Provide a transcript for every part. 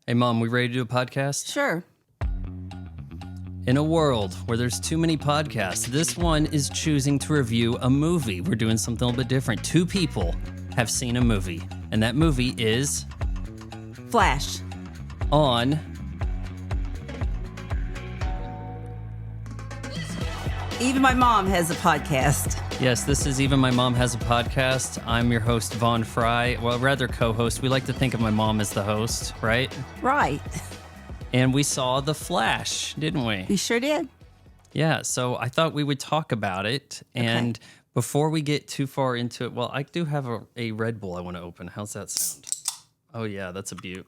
Hey, Mom, we ready to do a podcast? Sure. In a world where there's too many podcasts, this one is choosing to review a movie. We're doing something a little bit different. Two people have seen a movie, and that movie is... Flash. On... Even my mom has a podcast. Yes, this is Even My Mom Has a Podcast. I'm your host, Vaughn Fry. Well, rather co-host. We like to think of my mom as the host, right? Right. And we saw The Flash, didn't we? We sure did. Yeah, so I thought we would talk about it. And before we get too far into it, well, I do have a Red Bull I want to open. How's that sound? Oh, yeah, that's a beaut.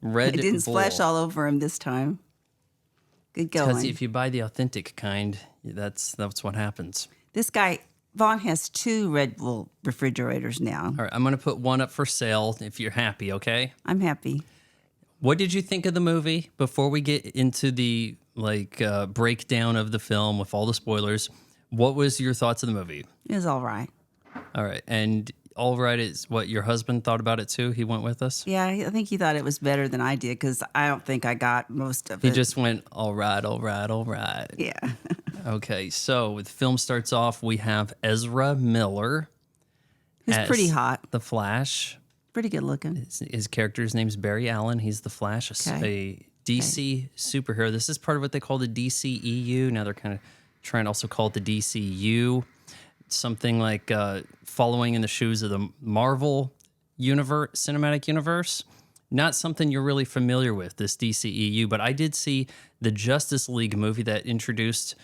Red Bull. It didn't splash all over him this time. Good going. Because if you buy the authentic kind, that's what happens. This guy, Vaughn, has 2 Red Bull refrigerators now. All right, I'm going to put one up for sale if you're happy, okay? I'm happy. What did you think of the movie before we get into the breakdown of the film with all the spoilers? What was your thoughts of the movie? It was all right. All right, and all right is what your husband thought about it too? He went with us? Yeah, I think he thought it was better than I did because I don't think I got most of it. He just went, all right, all right, all right. Yeah. Okay, so the film starts off, we have Ezra Miller. Who's pretty hot. The Flash. Pretty good looking. His character's name's Barry Allen. He's the Flash, a DC superhero. This is part of what they call the DCEU. Now they're kind of trying to also call it the DCU. Something like following in the shoes of the Marvel cinematic universe. Not something you're really familiar with, this DCEU, but I did see the Justice League movie that introduced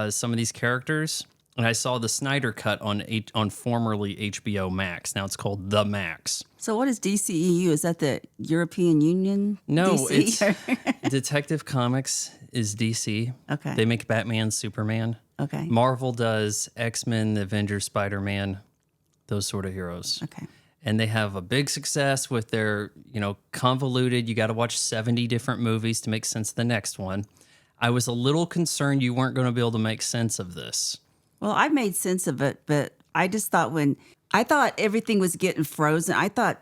some of these characters, and I saw the Snyder cut on formerly HBO Max. Now it's called The Max. So what is DCEU? Is that the European Union? No, DC? it's Detective Comics is DC. Okay. They make Batman, Superman. Okay. Marvel does X-Men, the Avengers, Spider-Man, those sort of heroes. Okay. And they have a big success with their, convoluted, you got to watch 70 different movies to make sense of the next one. I was a little concerned you weren't going to be able to make sense of this. Well, I made sense of it, but I just thought I thought everything was getting frozen. I thought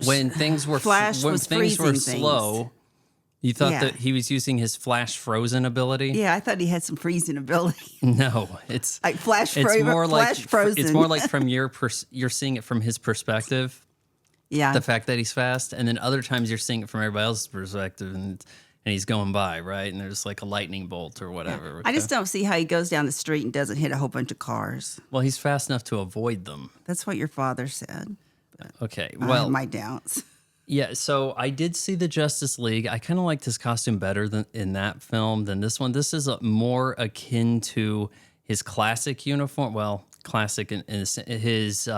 when things were Flash was things were freezing slow, you thought that he was using his Flash frozen ability? Yeah, I thought he had some freezing ability. No, it's like Flash it's more like frozen. It's more like from you're seeing it from his perspective. Yeah. The fact that he's fast, and then other times you're seeing it from everybody else's perspective, and he's going by, right? And there's like a lightning bolt or whatever. Yeah. Okay? I just don't see how he goes down the street and doesn't hit a whole bunch of cars. Well, he's fast enough to avoid them. That's what your father said. Okay, I well, have my doubts. Yeah, so I did see the Justice League. I kind of liked his costume better in that film than this one. This is more akin to his classic uniform. Well, classic in his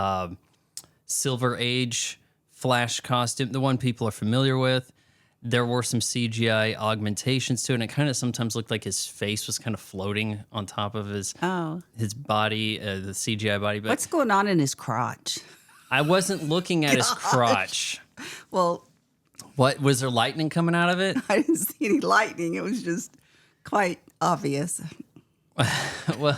Silver Age Flash costume, the one people are familiar with. There were some CGI augmentations to it, and it kind of sometimes looked like his face was kind of floating on top of his body, the CGI body. But what's going on in his crotch? I wasn't looking at his crotch. Well, what was there lightning coming out of it? I didn't see any lightning. It was just quite obvious. Well,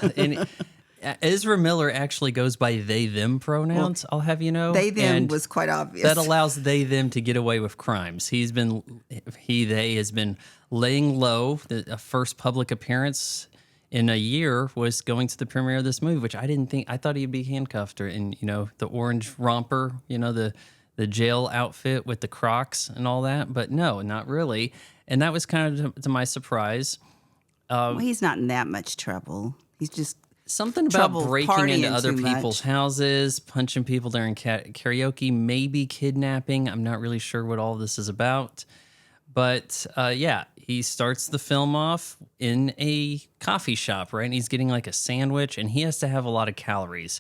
Ezra Miller actually goes by they them pronouns. I'll have you know. They them was quite obvious. That allows they them to get away with crimes. They has been laying low. The first public appearance in a year was going to the premiere of this movie, which I didn't think. I thought he'd be handcuffed or in the orange romper, the jail outfit with the Crocs and all that, but no, not really. And that was kind of to my surprise. Well, he's not in that much trouble. He's just something about breaking into other too people's houses, punching people during karaoke, maybe kidnapping. I'm not really sure what all this is about. But he starts the film off in a coffee shop, right? And he's getting like a sandwich, and he has to have a lot of calories.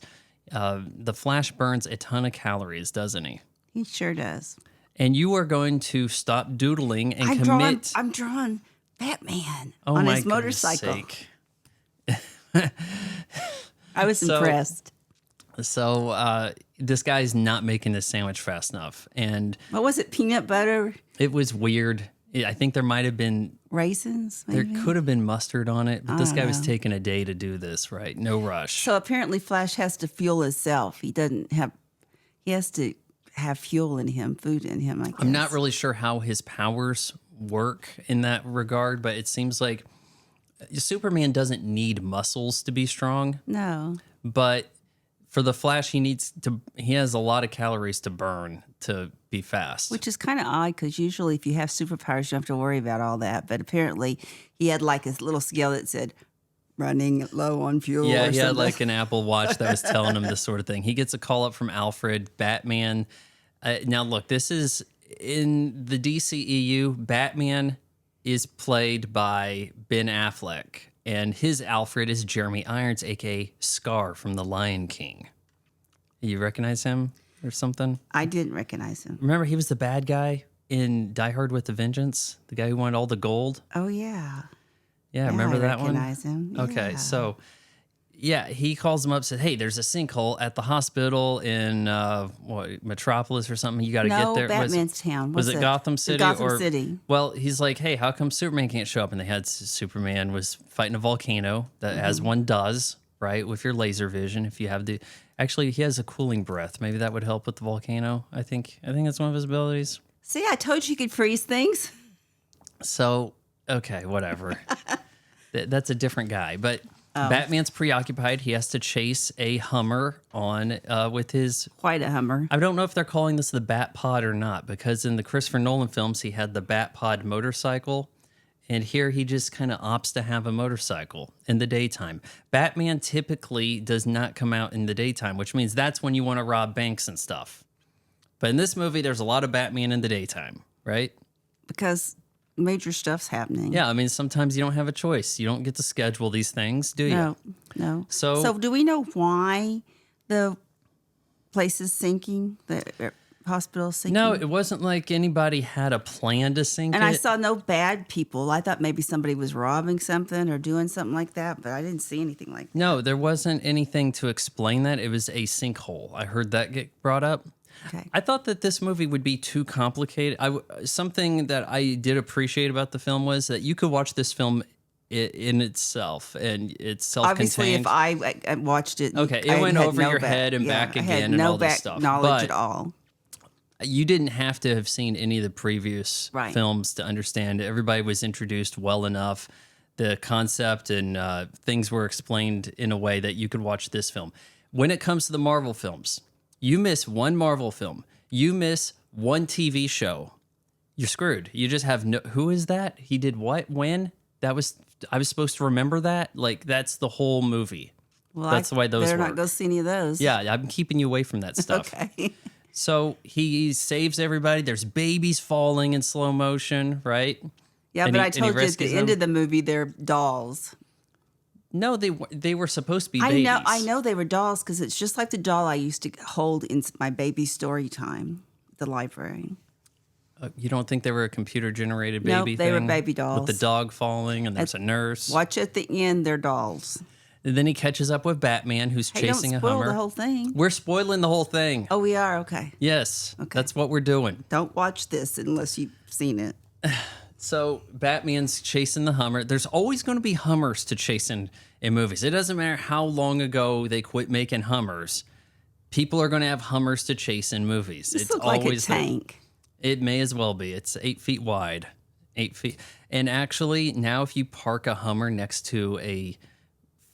The Flash burns a ton of calories, doesn't he? He sure does. And you are going to stop doodling and commit. I'm drawing Batman on his motorcycle. I was impressed. So this guy's not making this sandwich fast enough. And what was it, peanut butter? It was weird. I think there might have been raisins, maybe? There could have been mustard on it, but this guy was taking a day to do this, right? No rush. So apparently Flash has to fuel himself. He has to have fuel in him, food in him, I guess. I'm not really sure how his powers work in that regard, but it seems like Superman doesn't need muscles to be strong. No. But for the Flash, he has a lot of calories to burn to be fast. Which is kind of odd because usually if you have superpowers, you don't have to worry about all that. But apparently he had like his little scale that said running low on fuel. Yeah, or he something. had like an Apple Watch that was telling him this sort of thing. He gets a call up from Alfred, Batman. Now, look, this is in the DCEU. Batman is played by Ben Affleck, and his Alfred is Jeremy Irons, a.k.a. Scar from The Lion King. You recognize him or something? I didn't recognize him. Remember, he was the bad guy in Die Hard with a Vengeance, the guy who wanted all the gold. Oh, yeah. Yeah, remember that one? I recognize him. Okay, Yeah. so yeah, he calls him up, said, "Hey, there's a sinkhole at the hospital in Metropolis or something. You got to get there." Batman's town. Was it Gotham City? Gotham City. Well, he's like, "Hey, how come Superman can't show up?" And they had Superman was fighting a volcano, that as one does, right, with your laser vision. If you have actually, he has a cooling breath. Maybe that would help with the volcano. I think that's one of his abilities. See, I told you could freeze things. So, okay, whatever. That's a different guy. But Batman's preoccupied. He has to chase a Hummer on with his... Quite a Hummer. I don't know if they're calling this the Bat Pod or not, because in the Christopher Nolan films, he had the Bat Pod motorcycle. And here he just kind of opts to have a motorcycle in the daytime. Batman typically does not come out in the daytime, which means that's when you want to rob banks and stuff. But in this movie, there's a lot of Batman in the daytime, right? Because major stuff's happening. Yeah, I mean, sometimes you don't have a choice. You don't get to schedule these things, do you? No. So do we know why the place is sinking? The hospital is sinking? No, it wasn't like anybody had a plan to sink And it. I saw no bad people. I thought maybe somebody was robbing something or doing something like that, but I didn't see anything like that. No, there wasn't anything to explain that. It was a sinkhole. I heard that get brought up. Okay. I thought that this movie would be too complicated. Something that I did appreciate about the film was that you could watch this film in itself, and it's self-contained. Obviously, if I watched it, okay, it went over your head and back again and all this stuff. Knowledge at all. You didn't have to have seen any of the previous Right. films to understand. Everybody was introduced well enough. The concept and things were explained in a way that you could watch this film. When it comes to the Marvel films, you miss one Marvel film, you miss one TV show, you're screwed. You just have no. Who is that? He did what? When? I was supposed to remember that. Like that's the whole movie. Well, that's the way those better work. not go see any of those. Yeah, I'm keeping you away from that stuff. Okay. So he saves everybody. There's babies falling in slow motion, right? Yeah, And but he- I and he told you at rescues the end them? of the movie, they're dolls. No, they were supposed to be babies. I know they were dolls because it's just like the doll I used to hold in my baby story time at the library. You don't think they were a computer-generated Nope, baby they were thing? baby dolls. With the dog falling, and there's a nurse. Watch at the end, they're dolls. And then he catches up with Batman, who's Hey, chasing don't a spoil Hummer. the whole thing. We're spoiling the whole thing. Oh, we are? Okay. Yes, Okay. that's what we're doing. Don't watch this unless you've seen it. So Batman's chasing the Hummer. There's always going to be Hummers to chase in movies. It doesn't matter how long ago they quit making Hummers. People are going to have Hummers to chase in movies. This It's looks like a always there. tank. It may as well be. It's 8 feet wide. 8 feet. And actually, now if you park a Hummer next to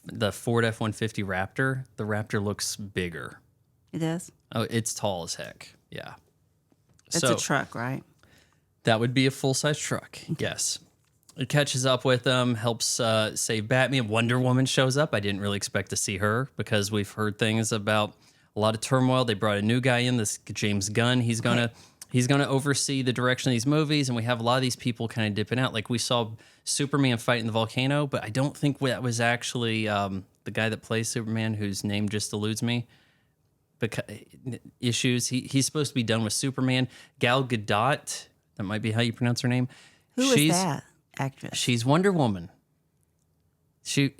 the Ford F-150 Raptor, the Raptor looks bigger. It does? Oh, it's tall as heck. Yeah. That's a truck, right? That would be a full-size truck, yes. It catches up with them, helps save Batman. Wonder Woman shows up. I didn't really expect to see her because we've heard things about a lot of turmoil. They brought a new guy in, this James Gunn. He's gonna oversee the direction of these movies, and we have a lot of these people kind of dipping out. Like we saw Superman fight in the volcano, but I don't think that was actually the guy that plays Superman, whose name just eludes me. Because issues. He's supposed to be done with Superman. Gal Gadot. That might be how you pronounce her name. Who is that actress? She's Wonder Woman.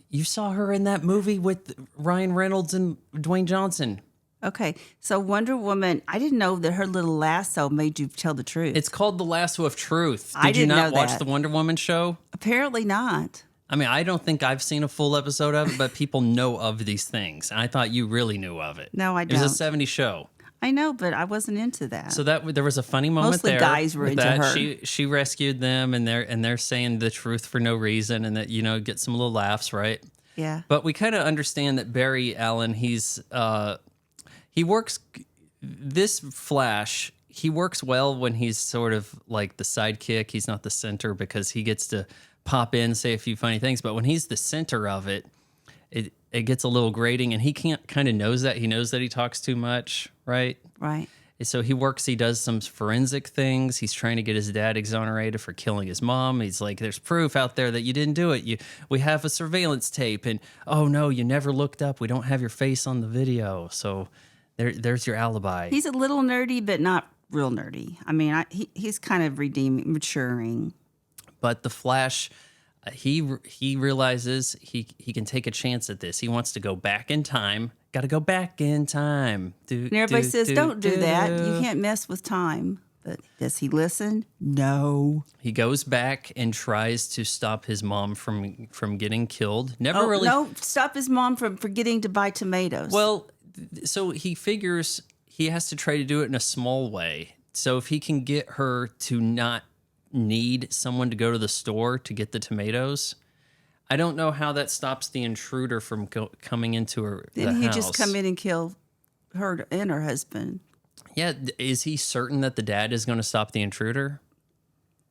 You saw her in that movie with Ryan Reynolds and Dwayne Johnson. Okay, so Wonder Woman, I didn't know that her little lasso made you tell the truth. It's called The Lasso of Truth. I Did you didn't not know watch that. the Wonder Woman show? Apparently not. I mean, I don't think I've seen a full episode of it, but people know of these things. And I thought you really knew of it. No, I It was don't. a 70s show. I know, but I wasn't into that. So there was a funny moment Mostly there. guys were with into that. her. She rescued them, and they're saying the truth for no reason, and that get some little laughs, right? Yeah. But we kind of understand that Barry Allen, he works this Flash. He works well when he's sort of like the sidekick. He's not the center because he gets to pop in, say a few funny things. But when he's the center of it, it gets a little grating, and he kind of knows that. He knows that he talks too much, right? Right. So he does some forensic things. He's trying to get his dad exonerated for killing his mom. He's like, there's proof out there that you didn't do it. We have a surveillance tape, and oh no, you never looked up. We don't have your face on the video. So there's your alibi. He's a little nerdy, but not real nerdy. I mean, he's kind of maturing. But the Flash, he realizes he can take a chance at this. He wants to go back in time. Got to go back in time. And everybody says, don't do that. You can't mess with time. But does he listen? No. He goes back and tries to stop his mom from getting killed. No, stop his mom from forgetting to buy tomatoes. Well, so he figures he has to try to do it in a small way. So if he can get her to not need someone to go to the store to get the tomatoes, I don't know how that stops the intruder from coming into the house. Didn't he just come in and kill her and her husband? Yeah, is he certain that the dad is going to stop the intruder?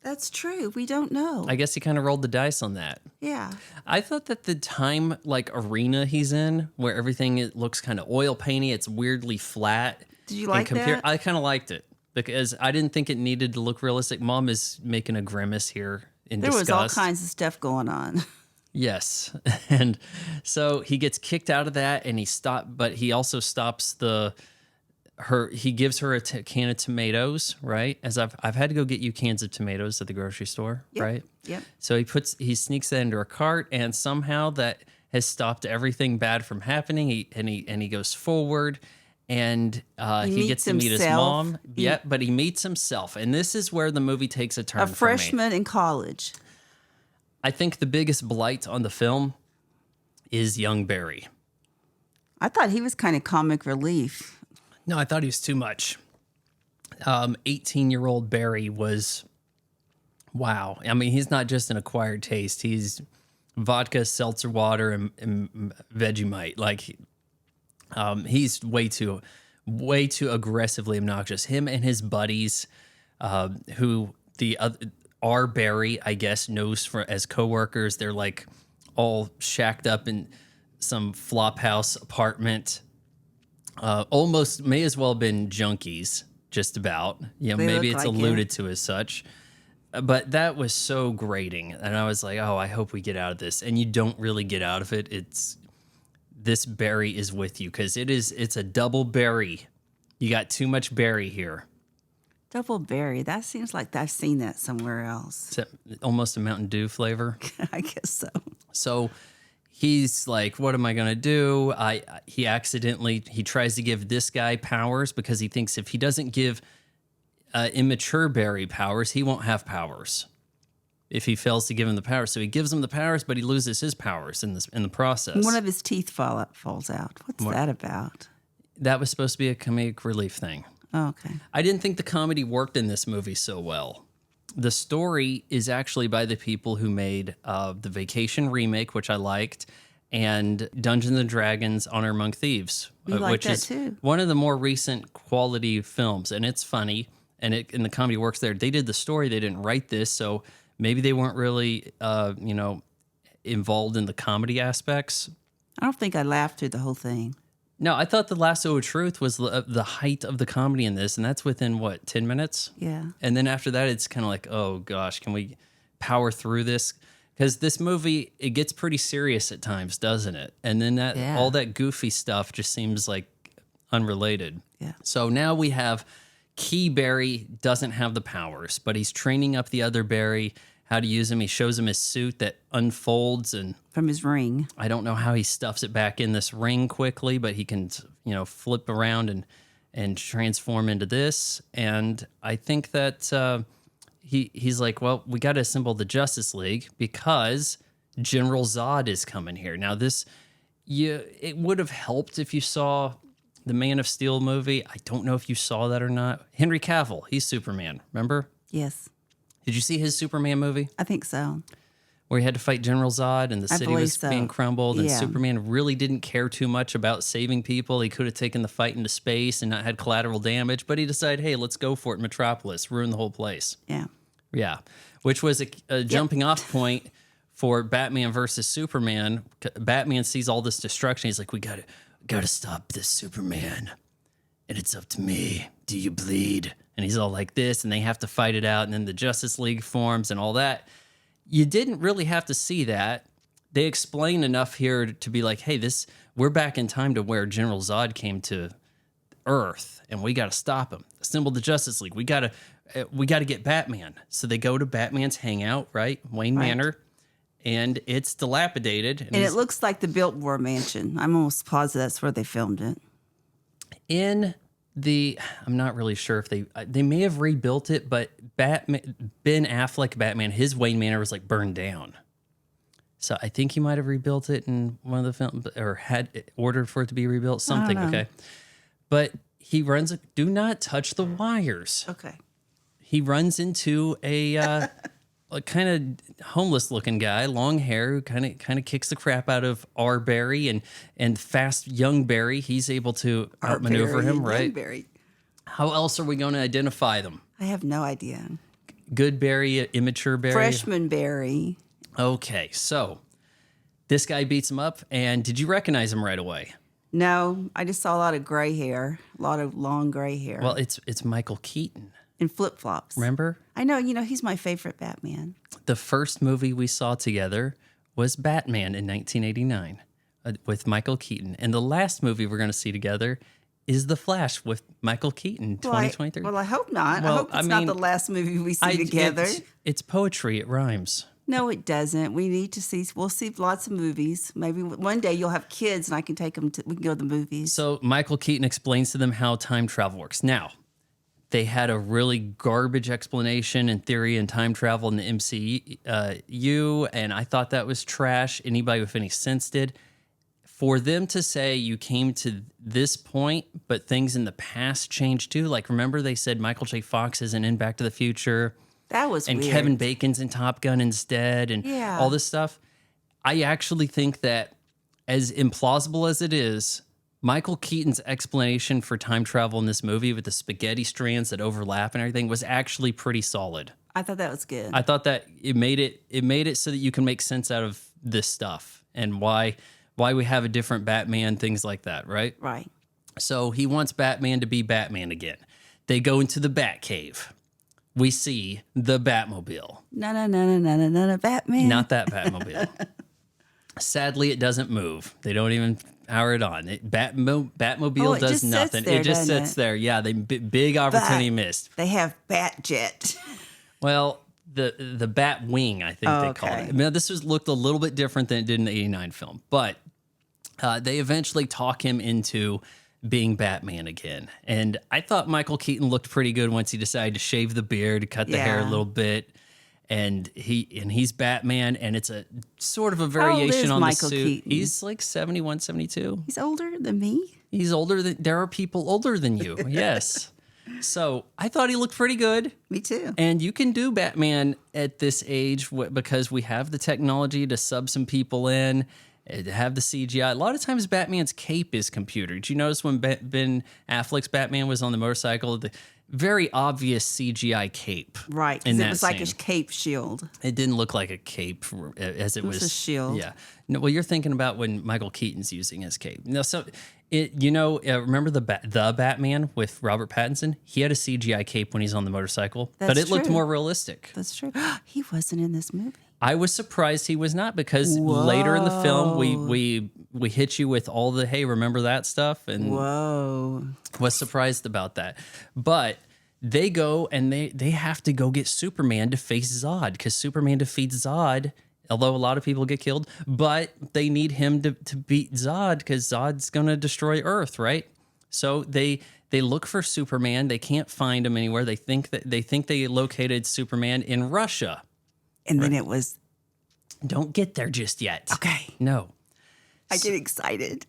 That's true. We don't know. I guess he kind of rolled the dice on that. Yeah. I thought that the time arena he's in, where everything looks kind of oil painty, it's weirdly flat. Did you like that? I kind of liked it because I didn't think it needed to look realistic. Mom is making a grimace here in disgust. There was all kinds of stuff going on. Yes. And so he gets kicked out of that, and but he also stops he gives her a can of tomatoes, right? As I've had to go get you cans of tomatoes at the grocery store, yep. right? Yep. So he sneaks that into a cart, and somehow that has stopped everything bad from happening. He goes forward, and he gets to meet his mom. But he meets himself, and this is where the movie takes a turn. A freshman in college. I think the biggest blight on the film is young Barry. I thought he was kind of comic relief. No, I thought he was too much. 18-year-old Barry was, wow. I mean, he's not just an acquired taste. He's vodka, seltzer water, and Vegemite. Like, he's way too aggressively obnoxious. Him and his buddies, who our Barry, I guess, knows as coworkers. They're like all shacked up in some flop house apartment. Almost may as well have been junkies, just about. Maybe it's alluded to as such. But that was so grating. And I was like, oh, I hope we get out of this. And you don't really get out of it. This Barry is with you because it's a double Barry. You got too much Barry here. Double berry. That seems like I've seen that somewhere else. It's almost a Mountain Dew flavor. I guess so. So he's like, what am I going to do? He tries to give this guy powers because he thinks if he doesn't give immature Barry powers, he won't have powers if he fails to give him the powers. So he gives him the powers, but he loses his powers in the process. One of his teeth falls out. What's that about? That was supposed to be a comedic relief thing. Oh, okay. I didn't think the comedy worked in this movie so well. The story is actually by the people who made the Vacation remake, which I liked, and Dungeons and Dragons: Honor Among Thieves, which is too. One of the more recent quality films, and it's funny, and the comedy works there. They did the story; they didn't write this, so maybe they weren't really, involved in the comedy aspects. I don't think I laughed through the whole thing. No, I thought The Lasso of Truth was the height of the comedy in this, and that's within, 10 minutes? Yeah. And then after that, it's kind of like, oh, gosh, can we power through this? Because this movie, it gets pretty serious at times, doesn't it? And then all that goofy stuff just seems like unrelated. Yeah. So now we have Key Barry doesn't have the powers, but he's training up the other Barry how to use him. He shows him his suit that unfolds and from his ring. I don't know how he stuffs it back in this ring quickly, but he can, flip around and transform into this. And I think that he's like, well, we got to assemble the Justice League because General Zod is coming here. Now it would have helped if you saw the Man of Steel movie. I don't know if you saw that or not. Henry Cavill, he's Superman. Remember? Yes. Did you see his Superman movie? I think so. Where he had to fight General Zod and the city was being crumbled, and Superman really didn't care too much about saving people. He could have taken the fight into space and not had collateral damage, but he decided, hey, let's go for it in Metropolis, ruin the whole place. Yeah. Yeah. Which was a jumping off point for Batman versus Superman. Batman sees all this destruction. He's like, we gotta stop this, Superman. And it's up to me. Do you bleed? And he's all like this, and they have to fight it out, and then the Justice League forms and all that. You didn't really have to see that. They explain enough here to be like, hey, we're back in time to where General Zod came to Earth, and we got to stop him. Assemble the Justice League. We got to get Batman. So they go to Batman's hangout, right? Wayne Manor, and it's dilapidated. And it looks like the Biltmore Mansion. I'm almost positive that's where they filmed it. I'm not really sure if they may have rebuilt it, but Ben Affleck Batman, his Wayne Manor was like burned down. So I think he might have rebuilt it in one of the films, or had ordered for it to be rebuilt, something, okay? But he runs, do not touch the wires. Okay. He runs into a kind of homeless looking guy, long hair, who kind of kicks the crap out of R. Barry and fast young Barry. He's able to outmaneuver him, right? Barry. How else are we going to identify them? I have no idea. Good Barry, immature Barry. Freshman Barry. Okay, so this guy beats him up, and did you recognize him right away? No, I just saw a lot of gray hair, a lot of long gray hair. Well, it's Michael Keaton. In flip-flops. Remember? I know, he's my favorite Batman. The first movie we saw together was Batman in 1989 with Michael Keaton. And the last movie we're going to see together is The Flash with Michael Keaton, 2023. Well, I hope not. I hope it's not the last movie we see together. It's poetry. It rhymes. No, it doesn't. We need to see. We'll see lots of movies. Maybe one day you'll have kids and I can take them we can go to the movies. So Michael Keaton explains to them how time travel works. Now, they had a really garbage explanation in theory and time travel in the MCU, and I thought that was trash. Anybody with any sense did. For them to say you came to this point, but things in the past changed too. Like, remember they said Michael J. Fox isn't in Back to the Future. That was and weird. Kevin Bacon's in Top Gun instead, and all this stuff. I actually think that, as implausible as it is, Michael Keaton's explanation for time travel in this movie with the spaghetti strands that overlap and everything was actually pretty solid. I thought that was good. I thought that it made it so that you can make sense out of this stuff and why we have a different Batman, things like that, right? Right. So he wants Batman to be Batman again. They go into the Batcave. We see the Batmobile. No, Batman. Not that Batmobile. Sadly, it doesn't move. They don't even power it on. Batmobile does nothing. It just sits there. Yeah, they big opportunity missed. They have Batjet. Well, the Bat Wing, I think they called it. I mean, this looked a little bit different than it did in the '89 film, but they eventually talk him into being Batman again. And I thought Michael Keaton looked pretty good once he decided to shave the beard, cut the hair a little bit. And he's Batman, and it's a sort of a variation on Michael the suit. Keaton? He's like 71, 72. He's older than me. He's older than there are people older than you. Yes. So I thought he looked pretty good. Me too. And you can do Batman at this age because we have the technology to sub some people in, to have the CGI. A lot of times Batman's cape is computer. Did you notice when Ben Affleck's Batman was on the motorcycle, the very obvious CGI cape? Right, because it was like a cape shield. It didn't look like a cape as it was a shield. Yeah. No, well, you're thinking about when Michael Keaton's using his cape. No, so remember the Batman with Robert Pattinson? He had a CGI cape when he's on the motorcycle, but it looked more realistic. That's true. He wasn't in this movie. I was surprised he was not, because later in the film we hit you with all the, hey, remember that stuff? And was surprised about that. But they go and they have to go get Superman to face Zod, because Superman defeats Zod, although a lot of people get killed, but they need him to beat Zod because Zod's going to destroy Earth, right? So they look for Superman. They can't find him anywhere. They think they located Superman in Russia. And then it was... Don't get there just yet. Okay. No. I get excited.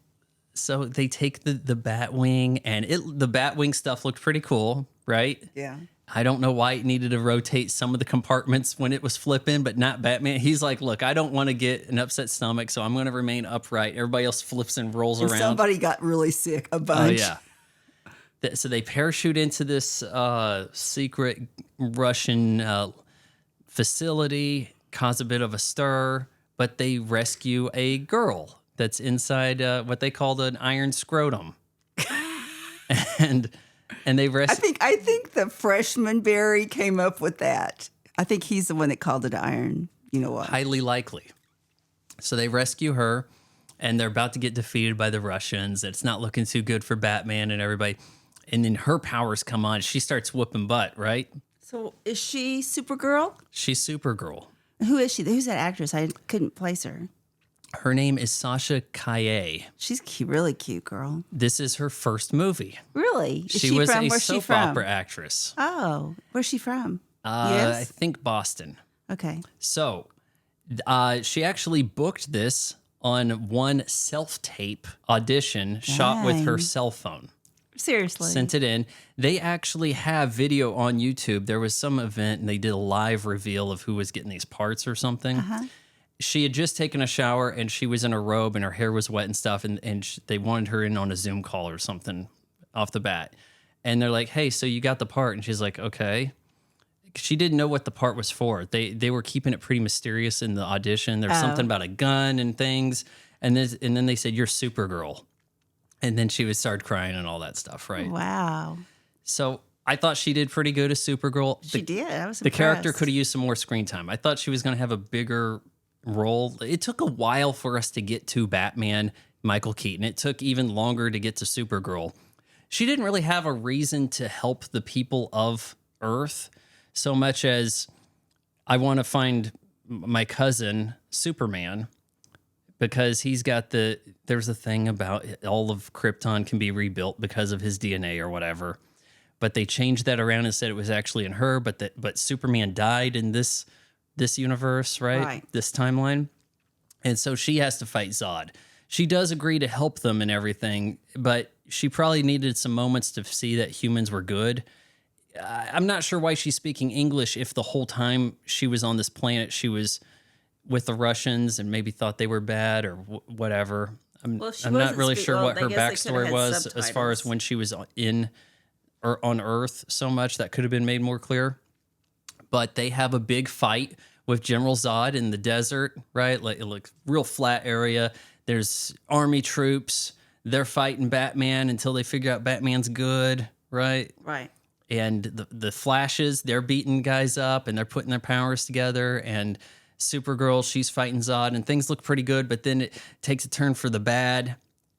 So they take the Batwing, and the Batwing stuff looked pretty cool, right? Yeah. I don't know why it needed to rotate some of the compartments when it was flipping, but not Batman. He's like, look, I don't want to get an upset stomach, so I'm going to remain upright. Everybody else flips and rolls around. Somebody got really sick, a bunch. Oh, yeah. So they parachute into this secret Russian facility, cause a bit of a stir, but they rescue a girl that's inside what they called an iron scrotum. And they rescue. I think the freshman Barry came up with that. I think he's the one that called it iron. You know what? Highly likely. So they rescue her, and they're about to get defeated by the Russians. It's not looking too good for Batman and everybody. And then her powers come on. She starts whooping butt, right? So is she Supergirl? She's Supergirl. Who is she? Who's that actress? I couldn't place her. Her name is Sasha Calle. She's cute, really cute girl. This is her first movie. Really? Is She was from? a Where's she soap from? opera actress. Oh, where's she from? I Yes. think Boston. Okay. So she actually booked this on one self-tape audition shot with her Dang. cell phone. Seriously. Sent it in. They actually have video on YouTube. There was some event and they did a live reveal of who was getting these parts or something. Uh-huh. She had just taken a shower and she was in a robe and her hair was wet and stuff. And they wanted her in on a Zoom call or something off the bat. And they're like, hey, so you got the part. And she's like, okay. She didn't know what the part was for. They were keeping it pretty mysterious in the audition. There's something about a gun and things. And then they said, you're Supergirl. And then she would start crying and all that stuff, right? Wow. So I thought she did pretty good as Supergirl. She did. I was The character impressed. could have used some more screen time. I thought she was going to have a bigger role. It took a while for us to get to Batman, Michael Keaton. It took even longer to get to Supergirl. She didn't really have a reason to help the people of Earth so much as I want to find my cousin, Superman, because he's got there's a thing about all of Krypton can be rebuilt because of his DNA or whatever. But they changed that around and said it was actually in her, but Superman died in this universe, right? Right. This timeline. And so she has to fight Zod. She does agree to help them and everything, but she probably needed some moments to see that humans were good. I'm not sure why she's speaking English if the whole time she was on this planet, she was with the Russians and maybe thought they were bad or whatever. I'm not really sure what her backstory was as far as when she was in or on Earth so much. That could have been made more clear. But they have a big fight with General Zod in the desert, right? Like it looks real flat area. There's army troops. They're fighting Batman until they figure out Batman's good, right? Right. And the Flashes, they're beating guys up and they're putting their powers together. And Supergirl, she's fighting Zod, and things look pretty good. But then it takes a turn for the bad,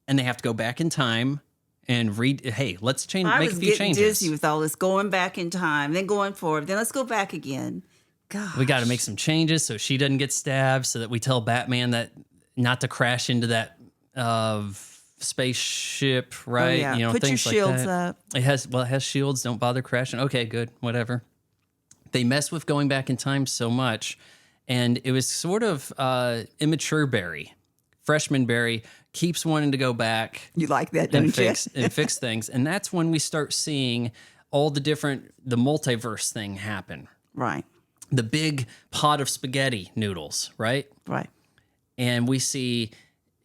and they have to go back in time and hey, let's make a few changes. I was getting dizzy with all this going back in time, then going forward, then let's go back again. God, We got to make some changes so she doesn't get stabbed, so that we tell Batman that not to crash into that spaceship, right? Oh, yeah. You know, Put your things like shields that. up. It has shields. Don't bother crashing. Okay, good, whatever. They mess with going back in time so much, and it was sort of immature Barry, freshman Barry, keeps wanting to go back. You like that, don't you? fix things, and that's when we start seeing all the multiverse thing happen. Right. The big pot of spaghetti noodles, right? Right. And we see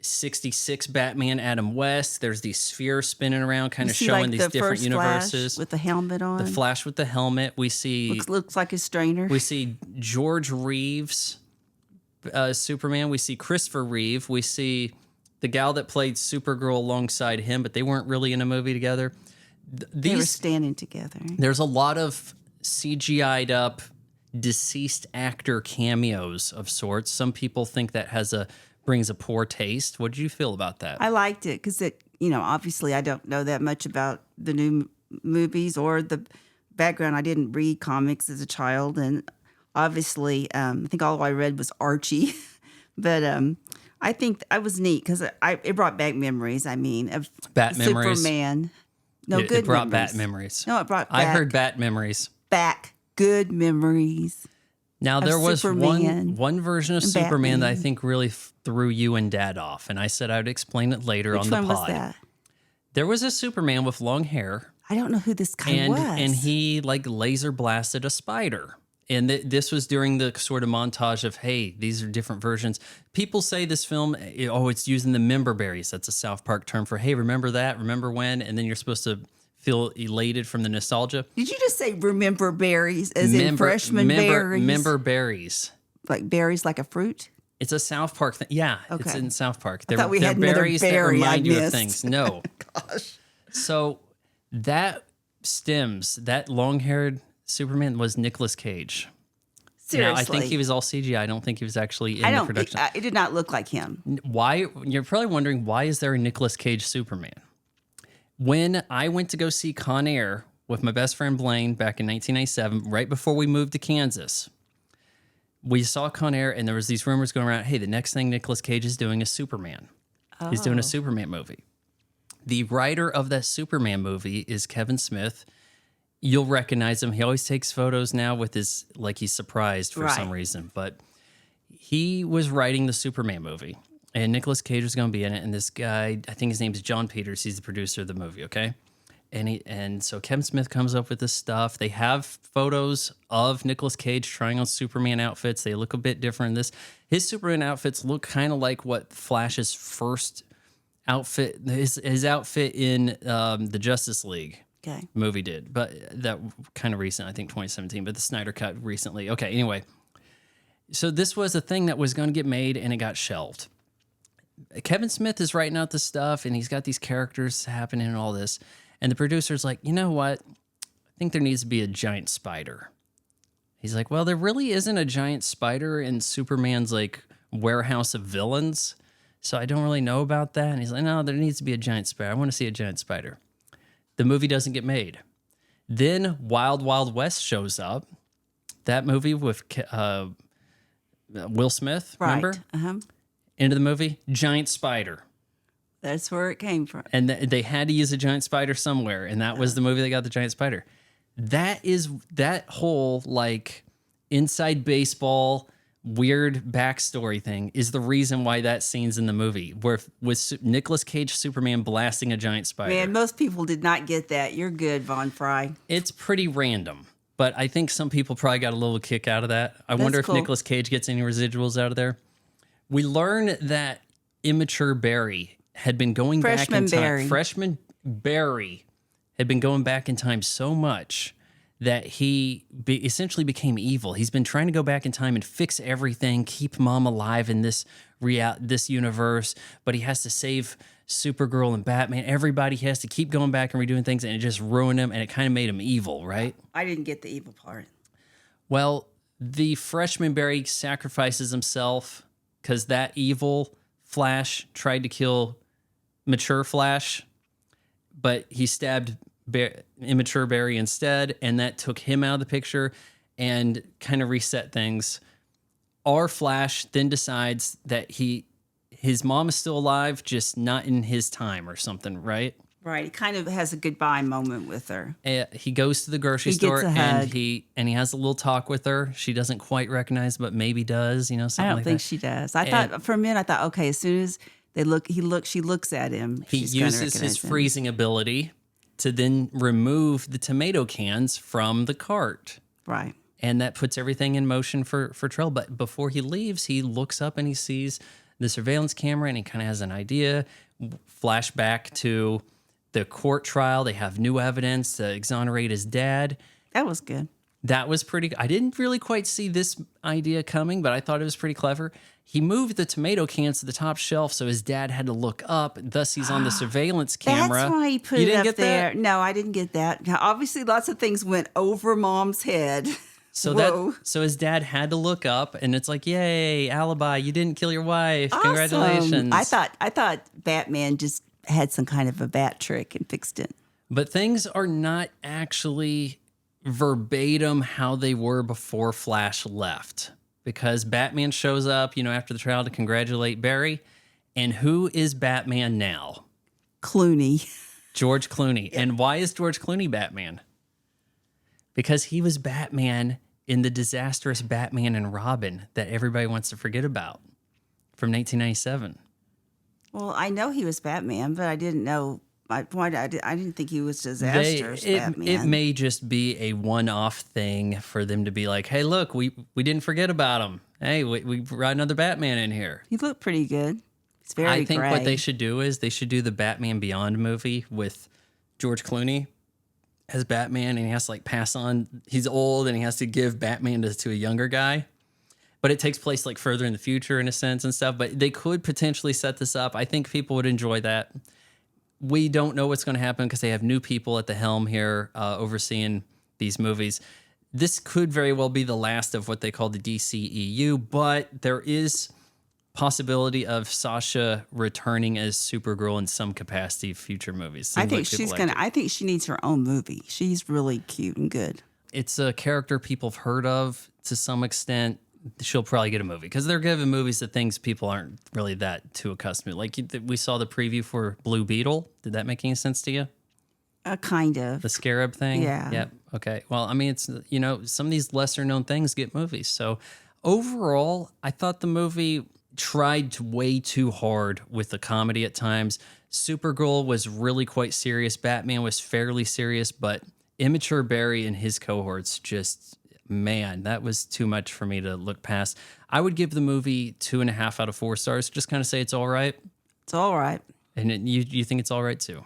66 Batman Adam West. There's these spheres spinning around, kind You of see, showing like, these the different first universes. Flash with the helmet on. The Flash with the helmet. We see looks like a strainer. we see George Reeves, Superman. We see Christopher Reeve. We see the gal that played Supergirl alongside him, but they weren't really in a movie together. They were standing together. There's a lot of CGI'd up deceased actor cameos of sorts. Some people think that brings a poor taste. What did you feel about that? I liked it because obviously I don't know that much about the new movies or the background. I didn't read comics as a child, and obviously I think all I read was Archie. But I think I was neat because it brought back memories. I mean, of Bat memories. Superman. No, It good brought memories. Bat memories. No, it brought I back, heard Bat memories. back good memories. Now, of there was Superman one version of and Superman that I Batman. think really threw you and Dad off, and I said I would explain it later Which on the one pod. was that? There was a Superman with long hair, I don't know who this guy and was. he like laser blasted a spider. And this was during the sort of montage of, hey, these are different versions. People say this film, it's using the member berries. That's a South Park term for, hey, remember that? Remember when? And then you're supposed to feel elated from the nostalgia. Did you just say remember berries as in freshman berries? Member berries. Like berries like a fruit? It's a South Park thing. Yeah, it's Okay. in South Park. I thought we had another berries that berry I remind you of missed. things. No. Gosh. So that long-haired Superman was Nicolas Cage. Seriously. Now, I think he was all CGI. I don't think he was actually in the production. It did not look like him. Why? You're probably wondering, why is there a Nicolas Cage Superman? When I went to go see Con Air with my best friend Blaine back in 1997, right before we moved to Kansas, we saw Con Air, and there was these rumors going around, hey, the next thing Nicolas Cage is doing is Superman. He's doing a Superman movie. The writer of that Superman movie is Kevin Smith. You'll recognize him. He always takes photos now with his, like he's surprised for some reason. But he was writing the Superman movie, and Nicolas Cage was going to be in it. And this guy, I think his name is John Peters. He's the producer of the movie, okay? And so Kevin Smith comes up with this stuff. They have photos of Nicolas Cage trying on Superman outfits. They look a bit different. His Superman outfits look kind of like what Flash's first outfit, his outfit in the Justice League movie did, but that kind of recent, I think 2017, but the Snyder Cut recently. Okay, anyway. So this was a thing that was going to get made, and it got shelved. Kevin Smith is writing out the stuff, and he's got these characters happening and all this. And the producer's like, you know what? I think there needs to be a giant spider. He's like, well, there really isn't a giant spider in Superman's like warehouse of villains, so I don't really know about that. And he's like, no, there needs to be a giant spider. I want to see a giant spider. The movie doesn't get made. Then Wild Wild West shows up. That movie with Will Smith, remember? Into the movie, giant spider. That's where it came from. And they had to use a giant spider somewhere, and that was the movie that got the giant spider. That whole like inside baseball weird backstory thing is the reason why that scene's in the movie, where with Nicolas Cage Superman blasting a giant spider. Man, most people did not get that. You're good, Von Fry. It's pretty random, but I think some people probably got a little kick out of that. I wonder if Nicolas Cage gets any residuals out of there. We learn that immature Barry had been going back in time. Freshman Barry had been going back in time so much that he essentially became evil. He's been trying to go back in time and fix everything, keep Mom alive in this universe, but he has to save Supergirl and Batman. Everybody has to keep going back and redoing things, and it just ruined him, and it kind of made him evil, right? I didn't get the evil part. Well, the freshman Barry sacrifices himself because that evil Flash tried to kill mature Flash, but he stabbed immature Barry instead, and that took him out of the picture and kind of reset things. Our Flash then decides that his mom is still alive, just not in his time or something, right? Right. He kind of has a goodbye moment with her. He goes to the grocery store and he has a little talk with her. She doesn't quite recognize, but maybe does, something like that. I don't think she does. I thought for a minute, okay, as soon as she looks at him. He uses his freezing ability to then remove the tomato cans from the cart. Right. And that puts everything in motion for Trail. But before he leaves, he looks up and he sees the surveillance camera and he kind of has an idea. Flashback to the court trial. They have new evidence to exonerate his dad. That was good. That was pretty. I didn't really quite see this idea coming, but I thought it was pretty clever. He moved the tomato cans to the top shelf, so his dad had to look up. Thus, he's on the surveillance camera. That's why he put it up there. No, I didn't get that. Obviously, lots of things went over Mom's head. So his dad had to look up, and it's like, yay, alibi! You didn't kill your wife. Awesome. Congratulations! I thought Batman just had some kind of a bat trick and fixed it. But things are not actually verbatim how they were before Flash left, because Batman shows up, after the trial to congratulate Barry. And who is Batman now? Clooney. George Clooney. Yeah. And why is George Clooney Batman? Because he was Batman in the disastrous Batman and Robin that everybody wants to forget about from 1997. Well, I know he was Batman, but I didn't know. I didn't think he was disastrous Batman. It may just be a one-off thing for them to be like, hey, look, we didn't forget about him. Hey, we brought another Batman in here. He looked pretty good. He's very I think gray. what they should do is they should do the Batman Beyond movie with George Clooney as Batman, and he has to like pass on. He's old, and he has to give Batman to a younger guy. But it takes place like further in the future in a sense and stuff. But they could potentially set this up. I think people would enjoy that. We don't know what's going to happen because they have new people at the helm here overseeing these movies. This could very well be the last of what they call the DCEU, but there is possibility of Sasha returning as Supergirl in some capacity of future movies. I think I think she needs her own movie. She's really cute and good. It's a character people have heard of to some extent. She'll probably get a movie because they're giving movies to things people aren't really that too accustomed to. Like we saw the preview for Blue Beetle. Did that make any sense to you? Kind of. The scarab thing? Yeah. Yep. Okay. Well, I mean, it's, some of these lesser known things get movies. So overall, I thought the movie tried way too hard with the comedy at times. Supergirl was really quite serious. Batman was fairly serious, but Immature Barry and his cohorts just, man, that was too much for me to look past. I would give the movie 2.5 out of 4 stars. Just kind of say it's all right. It's all right. And you think it's all right too?